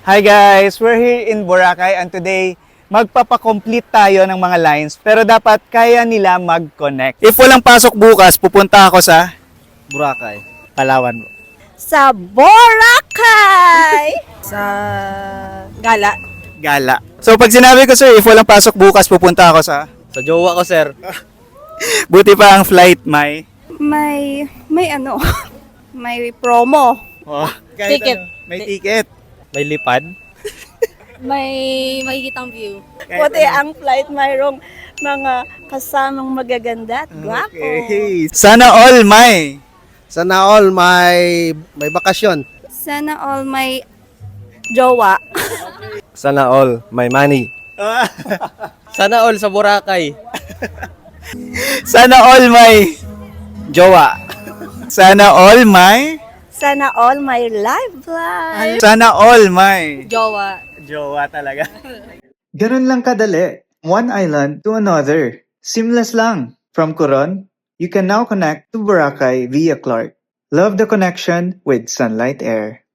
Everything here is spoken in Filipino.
Hi guys! We're here in Boracay and today magpapakomplete tayo ng mga lines pero dapat kaya nila mag-connect. If walang pasok bukas, pupunta ako sa Boracay. Palawan. Sa Boracay! Sa Gala. Gala. So pag sinabi ko sir, if walang pasok bukas, pupunta ako sa Sa jowa ko, sir. buti pa ang flight, may May ano, may promo. kahit Ticket. May ticket. May lipad. May makikitang view. Pati ang flight mayroong mga kasamang magaganda at gwapo. Okay. Sana all may. Sana all may bakasyon. Sana all may jowa. Sana all may money. Sana all sa Boracay. Sana all may jowa. Sana all may Sana all may life. Sana all may Jowa. jowa talaga. Ganun lang kadali. One island to another. Seamless lang. From Coron, you can now connect to Boracay via Clark. Love the connection with Sunlight Air.